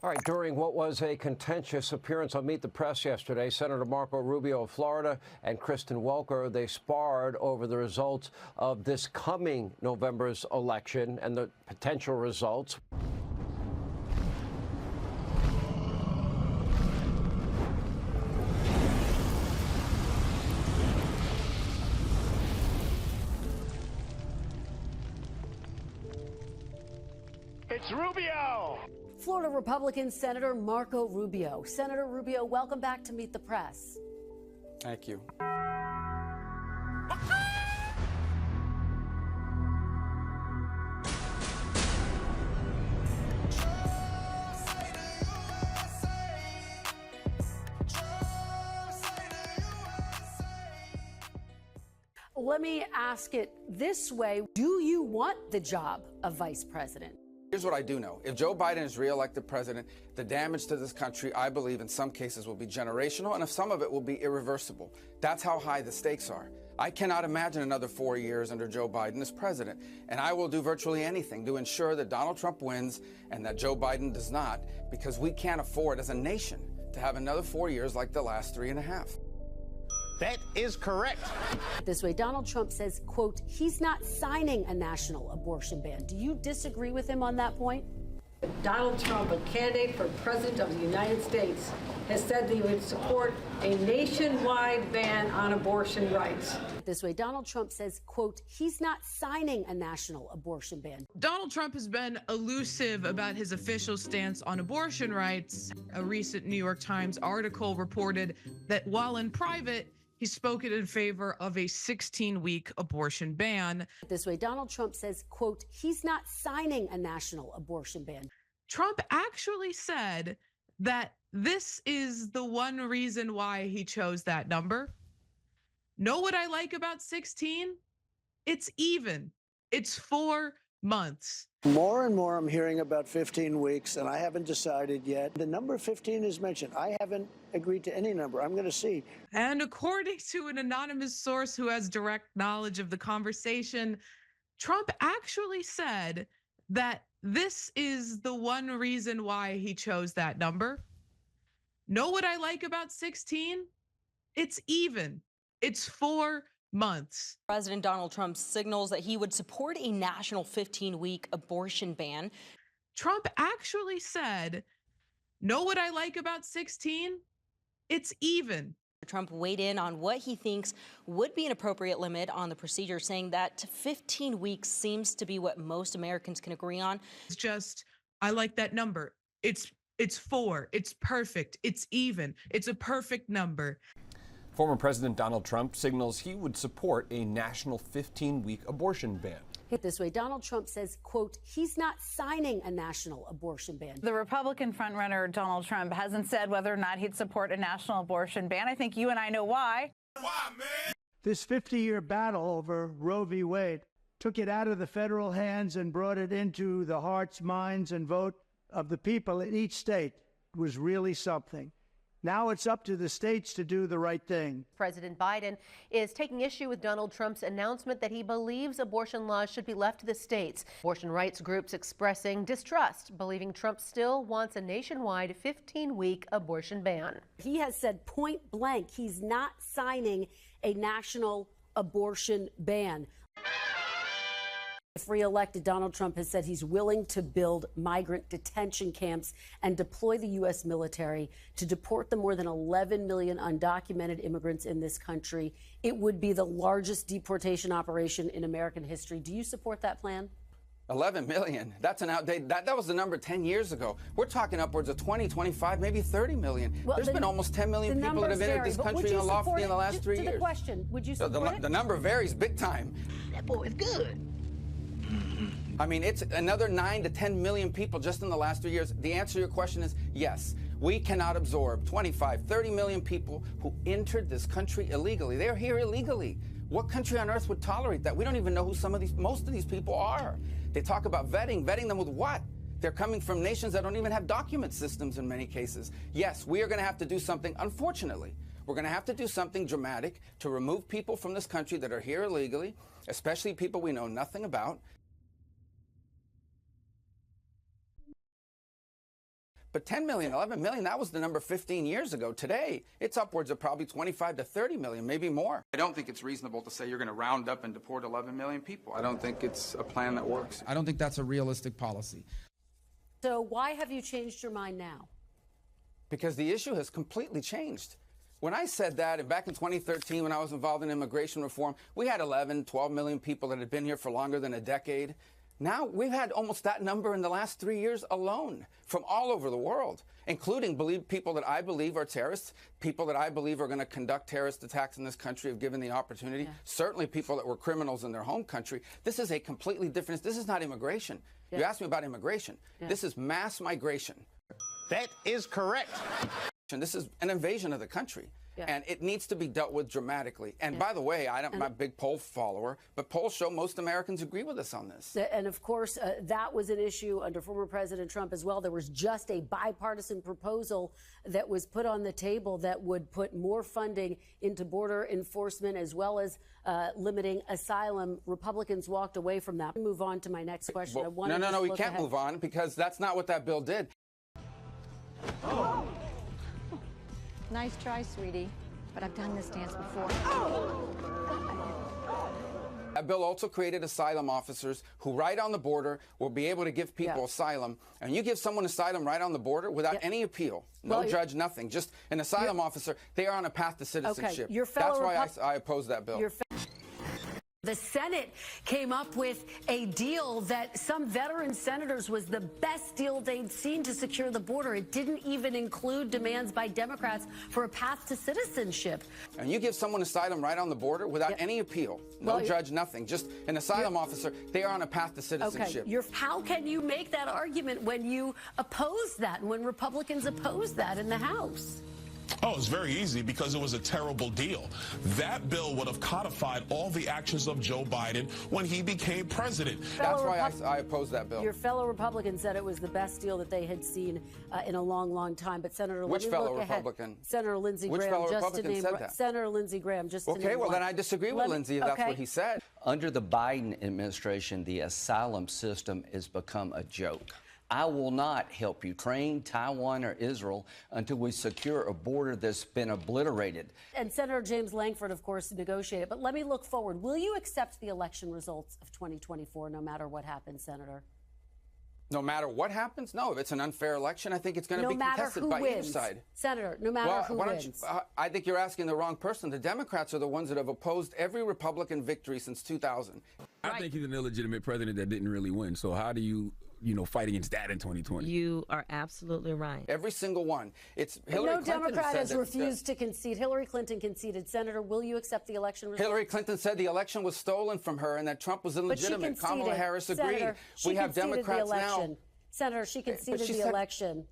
All right, during what was a contentious appearance on Meet the Press yesterday, Senator Marco Rubio of Florida and Kristen Welker, they sparred over the results of this coming November's election and the potential results. It's Rubio! Florida Republican Senator Marco Rubio. Senator Rubio, welcome back to Meet the Press. Thank you. Let me ask it this way. Do you want the job of vice president? Here's what I do know. If Joe Biden is reelected president, the damage to this country, I believe, in some cases will be generational, and if some of it will be irreversible. That's how high the stakes are. I cannot imagine another 4 years under Joe Biden as president, and I will do virtually anything to ensure that Donald Trump wins and that Joe Biden does not, because we can't afford as a nation to have another 4 years like the last 3.5. That is correct. This way, Donald Trump says, quote, he's not signing a national abortion ban. Do you disagree with him on that point? Donald Trump, a candidate for president of the United States, has said that he would support a nationwide ban on abortion rights. This way, Donald Trump says, quote, he's not signing a national abortion ban. Donald Trump has been elusive about his official stance on abortion rights. A recent New York Times article reported that while in private, he's spoken in favor of a 16-week abortion ban. This way, Donald Trump says, quote, he's not signing a national abortion ban. Trump actually said that this is the one reason why he chose that number. Know what I like about 16? It's even. It's 4 months. More and more I'm hearing about 15 weeks, and I haven't decided yet. The number 15 is mentioned. I haven't agreed to any number. I'm going to see. And according to an anonymous source who has direct knowledge of the conversation, Trump actually said that this is the one reason why he chose that number. Know what I like about 16? It's even. It's 4 months. President Donald Trump signals that he would support a national 15-week abortion ban. Trump actually said, know what I like about 16? It's even. Trump weighed in on what he thinks would be an appropriate limit on the procedure, saying that 15 weeks seems to be what most Americans can agree on. It's just, I like that number. It's 4. It's perfect. It's even. It's a perfect number. Former President Donald Trump signals he would support a national 15-week abortion ban. Hit this way, Donald Trump says, quote, he's not signing a national abortion ban. The Republican frontrunner Donald Trump hasn't said whether or not he'd support a national abortion ban. I think you and I know why. Why, man? This 50-year battle over Roe v. Wade took it out of the federal hands and brought it into the hearts, minds, and vote of the people in each state. It was really something. Now it's up to the states to do the right thing. President Biden is taking issue with Donald Trump's announcement that he believes abortion laws should be left to the states. Abortion rights groups expressing distrust, believing Trump still wants a nationwide 15-week abortion ban. He has said point blank he's not signing a national abortion ban. If reelected, Donald Trump has said he's willing to build migrant detention camps and deploy the U.S. military to deport the more than 11 million undocumented immigrants in this country. It would be the largest deportation operation in American history. Do you support that plan? 11 million. That's an outdated. That was the number 10 years ago. We're talking upwards of 20, 25, maybe 30 million. Well, There's been almost 10 million people that have entered this country unlawfully in the last 3 years. To the question, would you support it? The number varies big time. That boy is good. I mean, it's another 9 to 10 million people just in the last 3 years. The answer to your question is yes. We cannot absorb 25, 30 million people who entered this country illegally. They're here illegally. What country on earth would tolerate that? We don't even know who most of these people are. They talk about vetting them with what? They're coming from nations that don't even have document systems in many cases. Yes, we are going to have to do something, unfortunately. We're going to have to do something dramatic to remove people from this country that are here illegally, especially people we know nothing about. But 10 million, 11 million, that was the number 15 years ago. Today, it's upwards of probably 25 to 30 million, maybe more. I don't think it's reasonable to say you're going to round up and deport 11 million people. I don't think it's a plan that works. I don't think that's a realistic policy. So why have you changed your mind now? Because the issue has completely changed. When I said that, and back in 2013, when I was involved in immigration reform, we had 11, 12 million people that had been here for longer than a decade. Now we've had almost that number in the last 3 years alone from all over the world, including people that I believe are terrorists, people that I believe are going to conduct terrorist attacks in this country if given the opportunity, certainly people that were criminals in their home country. This is a completely different, this is not immigration. You asked me about immigration. This is mass migration. That is correct. And this is an invasion of the country. And it needs to be dealt with dramatically. And by the way, I'm not a big poll follower, but polls show most Americans agree with us on this. And of course, that was an issue under former President Trump as well. There was just a bipartisan proposal that was put on the table that would put more funding into border enforcement as well as limiting asylum. Republicans walked away from that. Move on to my next question. Well, no, we can't move on because that's not what that bill did. Nice try, sweetie, but I've done this dance before. That bill also created asylum officers who right on the border will be able to give people asylum. And you give someone asylum right on the border without any appeal, no judge, nothing, just an asylum officer, they are on a path to citizenship. That's why I oppose that bill. The Senate came up with a deal that some veteran senators was the best deal they'd seen to secure the border. It didn't even include demands by Democrats for a path to citizenship. And you give someone asylum right on the border without any appeal, no judge, nothing, just an asylum officer, they are on a path to citizenship. How can you make that argument when you oppose that and when Republicans oppose that in the House? Oh, it's very easy because it was a terrible deal. That bill would have codified all the actions of Joe Biden when he became president. That's why I oppose that bill. Your fellow Republicans said it was the best deal that they had seen in a long, long time. But Senator, which fellow Republican? Senator Lindsey Graham. Which fellow Republican said that? Senator Lindsey Graham. Just okay, well then I disagree with Lindsey if that's what he said. Under the Biden administration, the asylum system has become a joke. I will not help you train Taiwan or Israel until we secure a border that's been obliterated. And Senator James Lankford, of course, negotiated. But let me look forward. Will you accept the election results of 2024, no matter what happens, Senator? No matter what happens? No, if it's an unfair election, I think it's going to be contested by either side. Senator, no matter who wins. I think you're asking the wrong person. The Democrats are the ones that have opposed every Republican victory since 2000. I think he's an illegitimate president that didn't really win. So how do you fight against that in 2020? You are absolutely right. Every single one. It's Hillary Clinton. No Democrat has refused to concede. Hillary Clinton conceded. Senator, will you accept the election results? Hillary Clinton said the election was stolen from her and that Trump was illegitimate. Kamala Harris agreed. Senator, we have Democrats now. Senator, she conceded the election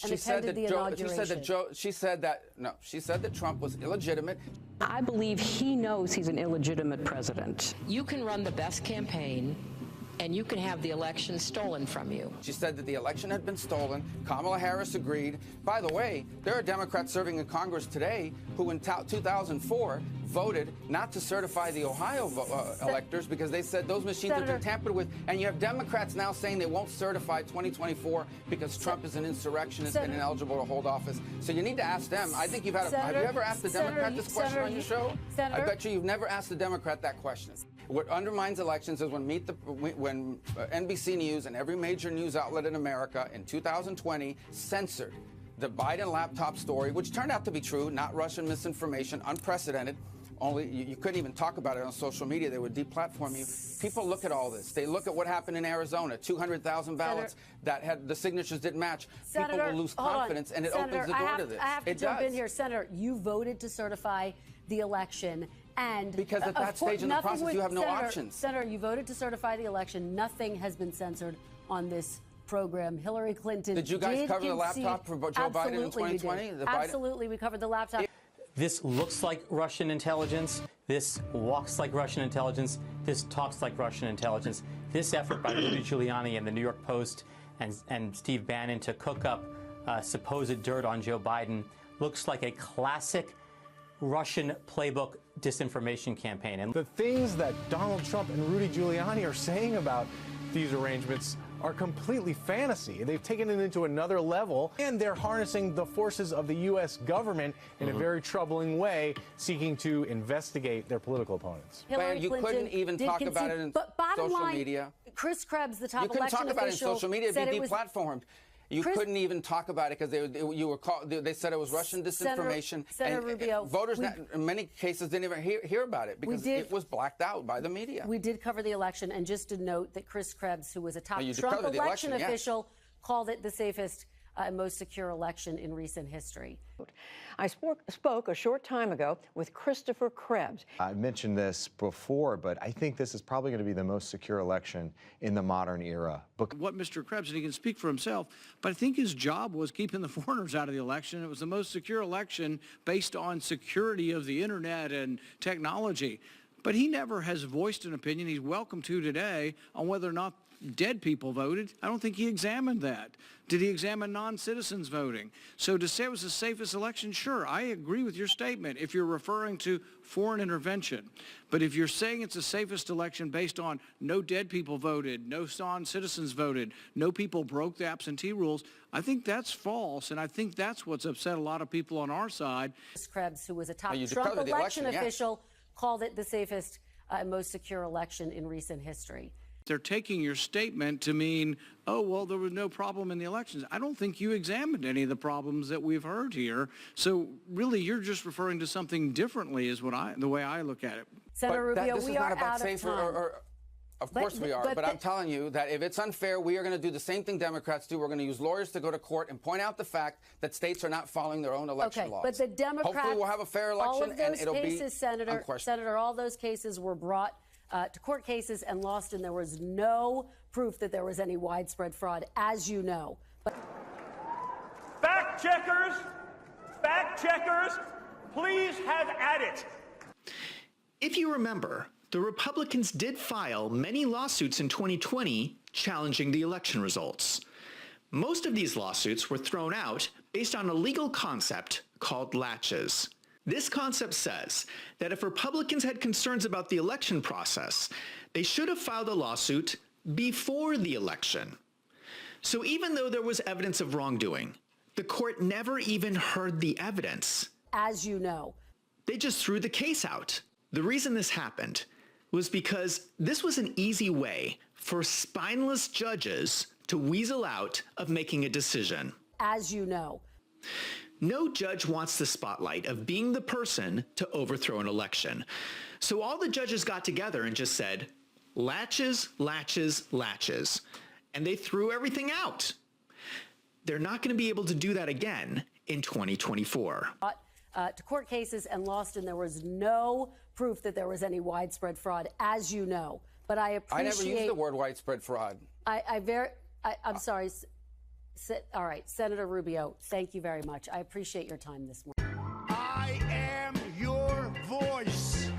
and attended the inauguration. She said that Trump was illegitimate. I believe he knows he's an illegitimate president. You can run the best campaign and you can have the election stolen from you. She said that the election had been stolen. Kamala Harris agreed. By the way, there are Democrats serving in Congress today who in 2004 voted not to certify the Ohio electors because they said those machines have been tampered with. And you have Democrats now saying they won't certify 2024 because Trump is an insurrectionist and ineligible to hold office. So you need to ask them. I think you've had have you ever asked a Democrat this question on your show? I bet you've never asked a Democrat that question. What undermines elections is when NBC News and every major news outlet in America in 2020 censored the Biden laptop story, which turned out to be true, not Russian misinformation, unprecedented. Only you couldn't even talk about it on social media. They would deplatform you. People look at all this. They look at what happened in Arizona, 200,000 ballots that had the signatures didn't match. People will lose confidence, and it opens the door to this. I have to jump in here. Senator, you voted to certify the election. And because at that stage in the process, you have no options. Senator, you voted to certify the election. Nothing has been censored on this program. Hillary Clinton did you guys cover the laptop for Joe Biden in 2020? Absolutely, we covered the laptop. This looks like Russian intelligence. This walks like Russian intelligence. This talks like Russian intelligence. This effort by Rudy Giuliani and the New York Post and Steve Bannon to cook up supposed dirt on Joe Biden looks like a classic Russian playbook disinformation campaign. And the things that Donald Trump and Rudy Giuliani are saying about these arrangements are completely fantasy. They've taken it into another level, and they're harnessing the forces of the U.S. government in a very troubling way, seeking to investigate their political opponents. Hillary you Clinton couldn't even did talk about concede, it in but bottom social line, media. Chris Krebs, the top You couldn't election talk about it in official, social media. said It'd it be was deplatformed. You couldn't even talk about it because you were called. They said it was Russian disinformation. Senator Rubio, voters in many cases didn't even hear about it because it was blacked out by the media. We did cover the election, and just to note that Chris Krebs, who was a top you did Trump cover the election election, official, called it the safest and most secure election in recent history. I spoke a short time ago with Christopher Krebs. I mentioned this before, but I think this is probably going to be the most secure election in the modern era. What Mr. Krebs, and he can speak for himself, but I think his job was keeping the foreigners out of the election. It was the most secure election based on security of the internet and technology. But he never has voiced an opinion. He's welcome to today on whether or not dead people voted. I don't think he examined that. Did he examine non-citizens voting? So to say it was the safest election, sure, I agree with your statement if you're referring to foreign intervention. But if you're saying it's the safest election based on no dead people voted, no non-citizens voted, no people broke the absentee rules, I think that's false, and I think that's what's upset a lot of people on our side. Chris Krebs, who was a top Trump election official, called it the safest and most secure election in recent history. They're taking your statement to mean, oh, well, there was no problem in the elections. I don't think you examined any of the problems that we've heard here. So really, you're just referring to something differently is the way I look at it. Senator Rubio, this we is are not about out of safe time. Of course we are, but I'm telling you that if it's unfair, we are going to do the same thing Democrats do. We're going to use lawyers to go to court and point out the fact that states are not following their own election laws. But the Democrats, hopefully we'll have a fair election, all of those and it'll cases, be unquestioned. Senator, all those cases were brought to court cases and lost, and there was no proof that there was any widespread fraud, as you know. Fact checkers, please have at it. If you remember, the Republicans did file many lawsuits in 2020 challenging the election results. Most of these lawsuits were thrown out based on a legal concept called latches. This concept says that if Republicans had concerns about the election process, they should have filed a lawsuit before the election. So even though there was evidence of wrongdoing, the court never even heard the evidence. As you know. They just threw the case out. The reason this happened was because this was an easy way for spineless judges to weasel out of making a decision. As you know. No judge wants the spotlight of being the person to overthrow an election. So all the judges got together and just said, latches, latches, latches. And they threw everything out. They're not going to be able to do that again in 2024. To court cases and lost, and there was no proof that there was any widespread fraud, as you know. But I appreciate... I never used the word widespread fraud. I'm sorry. All right, Senator Rubio, thank you very much. I appreciate your time this morning. I am your voice.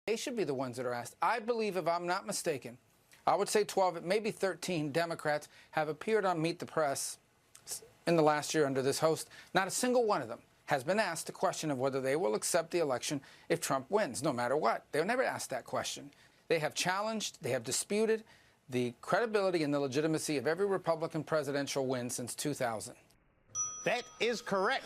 They should be the ones that are asked. I believe, if I'm not mistaken, I would say 12, maybe 13 Democrats have appeared on Meet the Press in the last year under this host. Not a single one of them has been asked the question of whether they will accept the election if Trump wins, no matter what. They were never asked that question. They have challenged, they have disputed the credibility and the legitimacy of every Republican presidential win since 2000. That is correct.